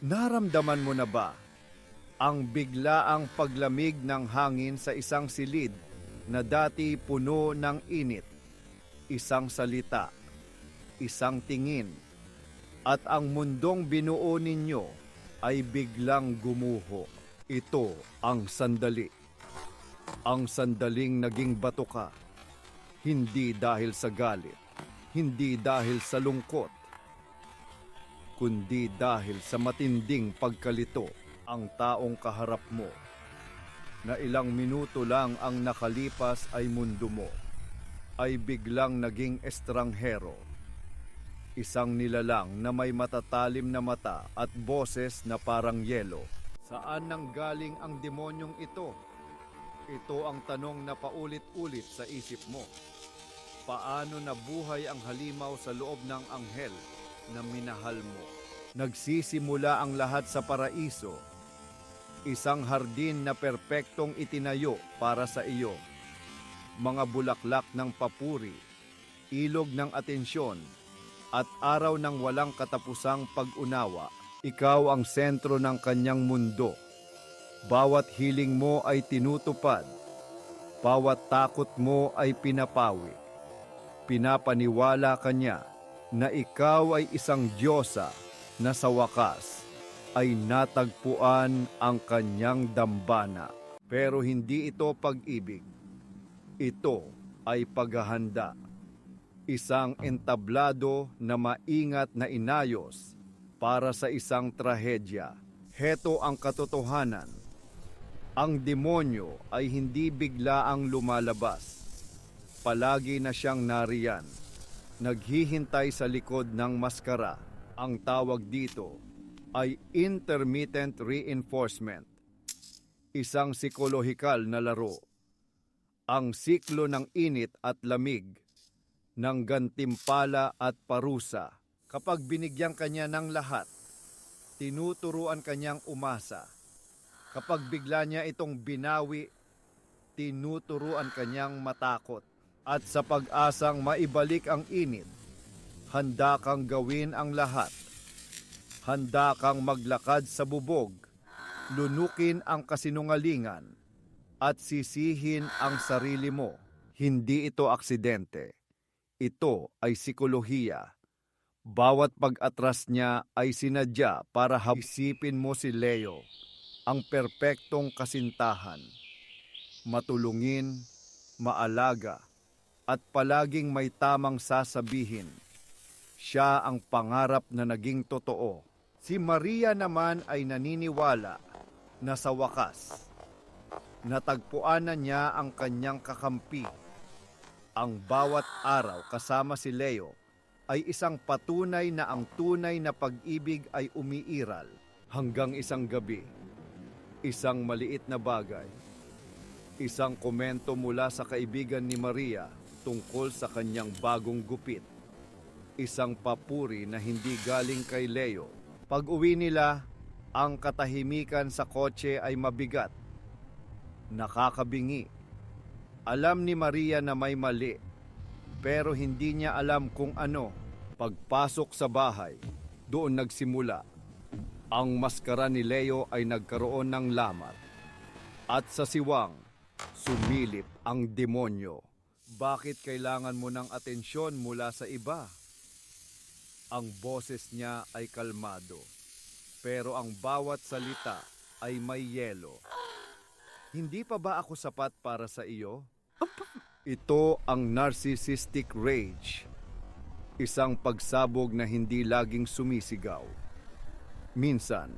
Naramdaman mo na ba ang biglaang paglamig ng hangin sa isang silid na dati puno ng init, isang salita, isang tingin, at ang mundong binuo ninyo ay biglang gumuho? Ito ang sandali. Ang sandaling naging bato ka, hindi dahil sa galit, hindi dahil sa lungkot, kundi dahil sa matinding pagkalito. Ang taong kaharap mo na ilang minuto lang ang nakalipas ay mundo mo ay biglang naging estranghero. Isang nilalang na may matatalim na mata at boses na parang yelo. Saan nanggaling ang demonyong ito? Ito ang tanong na paulit-ulit sa isip mo. Paano nabuhay ang halimaw sa loob ng anghel na minahal mo? Nagsisimula ang lahat sa paraiso, isang hardin na perpektong itinayo para sa iyo. Mga bulaklak ng papuri, ilog ng atensyon, at araw ng walang katapusang pag-unawa. Ikaw ang sentro ng kanyang mundo. Bawat hiling mo ay tinutupad. Bawat takot mo ay pinapawi. Pinapaniwala kanya na ikaw ay isang diyosa na sa wakas ay natagpuan ang kanyang dambana. Pero hindi ito pag-ibig. Ito ay paghahanda. Isang entablado na maingat na inayos para sa isang trahedya. Heto ang katotohanan. Ang demonyo ay hindi biglaang lumalabas. Palagi na siyang nariyan. Naghihintay sa likod ng maskara. Ang tawag dito ay intermittent reinforcement, isang psikolohikal na laro. Ang siklo ng init at lamig, ng gantimpala at parusa. Kapag binigyan kanya ng lahat, tinuturuan kanyang umasa. Kapag bigla niya itong binawi, tinuturuan kanyang matakot. At sa pag-asang maibalik ang init, handa kang gawin ang lahat. Handa kang maglakad sa bubog, lunukin ang kasinungalingan, at sisihin ang sarili mo. Hindi ito aksidente. Ito ay psikolohiya. Bawat pag-atras niya ay sinadya para isipin mo si Leo, ang perpektong kasintahan. Matulungin, maalaga, at palaging may tamang sasabihin. Siya ang pangarap na naging totoo. Si Maria naman ay naniniwala na sa wakas, natagpuan na niya ang kanyang kakampi. Ang bawat araw kasama si Leo ay isang patunay na ang tunay na pag-ibig ay umiiral. Hanggang isang gabi, isang maliit na bagay, isang komento mula sa kaibigan ni Maria tungkol sa kanyang bagong gupit. Isang papuri na hindi galing kay Leo. Pag-uwi nila, ang katahimikan sa kotse ay mabigat, nakakabingi. Alam ni Maria na may mali, pero hindi niya alam kung ano. Pagpasok sa bahay, doon nagsimula. Ang maskara ni Leo ay nagkaroon ng lamat. At sa siwang, sumilip ang demonyo. Bakit kailangan mo ng atensyon mula sa iba? Ang boses niya ay kalmado, pero ang bawat salita ay may yelo. Hindi pa ba ako sapat para sa iyo? Ito ang narcissistic rage, isang pagsabog na hindi laging sumisigaw. Minsan,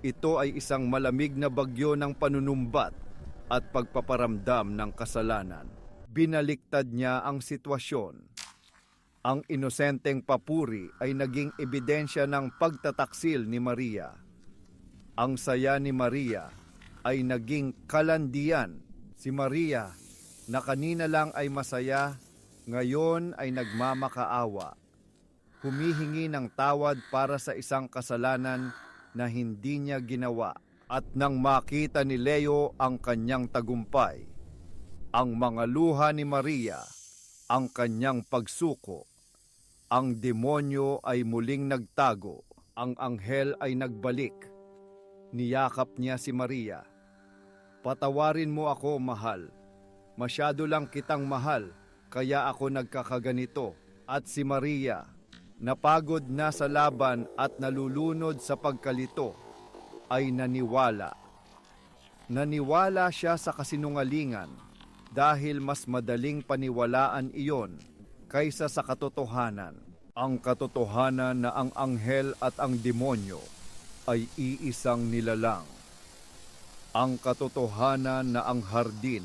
ito ay isang malamig na bagyo ng panunumbat at pagpaparamdam ng kasalanan. Binaliktad niya ang sitwasyon. Ang inosenteng papuri ay naging ebidensya ng pagtataksil ni Maria. Ang saya ni Maria ay naging kalandian. Si Maria, na kanina lang ay masaya, ngayon ay nagmamakaawa. Humihingi ng tawad para sa isang kasalanan na hindi niya ginawa. At nang makita ni Leo ang kanyang tagumpay, ang mga luha ni Maria, ang kanyang pagsuko, ang demonyo ay muling nagtago. Ang anghel ay nagbalik. Niyakap niya si Maria. Patawarin mo ako, mahal. Masyado lang kitang mahal, kaya ako nagkakaganito. At si Maria, napagod na sa laban at nalulunod sa pagkalito, ay naniwala. Naniwala siya sa kasinungalingan dahil mas madaling paniwalaan iyon kaysa sa katotohanan. Ang katotohanan na ang anghel at ang demonyo ay iisang nilalang. Ang katotohanan na ang hardin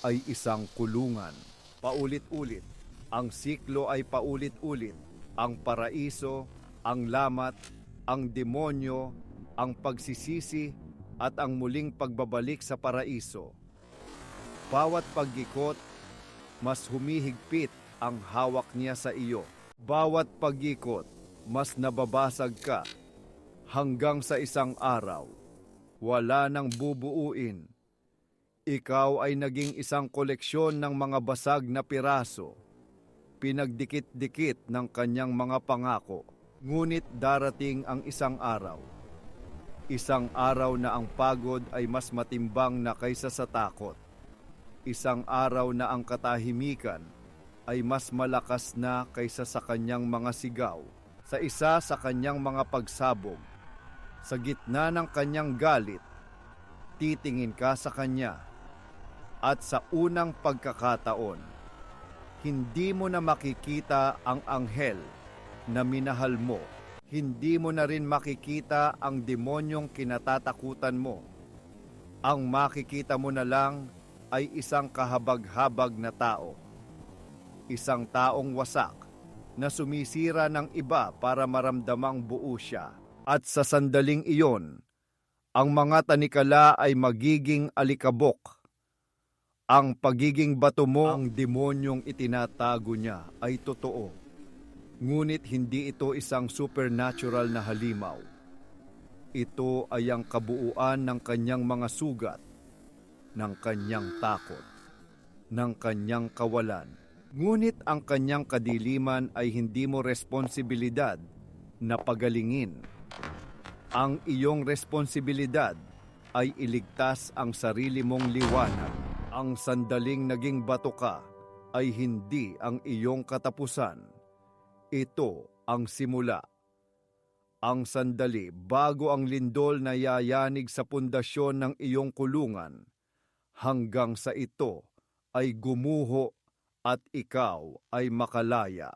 ay isang kulungan. Paulit-ulit, ang siklo ay paulit-ulit. Ang paraiso, ang lamat, ang demonyo, ang pagsisisi at ang muling pagbabalik sa paraiso. Bawat pag-ikot, mas humihigpit ang hawak niya sa iyo. Bawat pag-ikot, mas nababasag ka hanggang sa isang araw. Wala nang bubuuin. Ikaw ay naging isang koleksyon ng mga basag na piraso, pinagdikit-dikit ng kanyang mga pangako. Ngunit darating ang isang araw. Isang araw na ang pagod ay mas matimbang na kaysa sa takot. Isang araw na ang katahimikan ay mas malakas na kaysa sa kanyang mga sigaw. Sa isa sa kanyang mga pagsabog, sa gitna ng kanyang galit, titingin ka sa kanya. At sa unang pagkakataon, hindi mo na makikita ang anghel na minahal mo. Hindi mo na rin makikita ang demonyong kinatatakutan mo. Ang makikita mo na lang ay isang kahabag-habag na tao. Isang taong wasak na sumisira ng iba para maramdamang buo siya. At sa sandaling iyon, ang mga tanikala ay magiging alikabok. Ang pagiging bato mo, ang demonyong itinatago niya ay totoo. Ngunit hindi ito isang supernatural na halimaw. Ito ay ang kabuuan ng kanyang mga sugat, ng kanyang takot, ng kanyang kawalan. Ngunit ang kanyang kadiliman ay hindi mo responsibilidad na pagalingin. Ang iyong responsibilidad ay iligtas ang sarili mong liwanag. Ang sandaling naging bato ka ay hindi ang iyong katapusan. Ito ang simula. Ang sandali bago ang lindol na yayanig sa pundasyon ng iyong kulungan, hanggang sa ito ay gumuho at ikaw ay makalaya.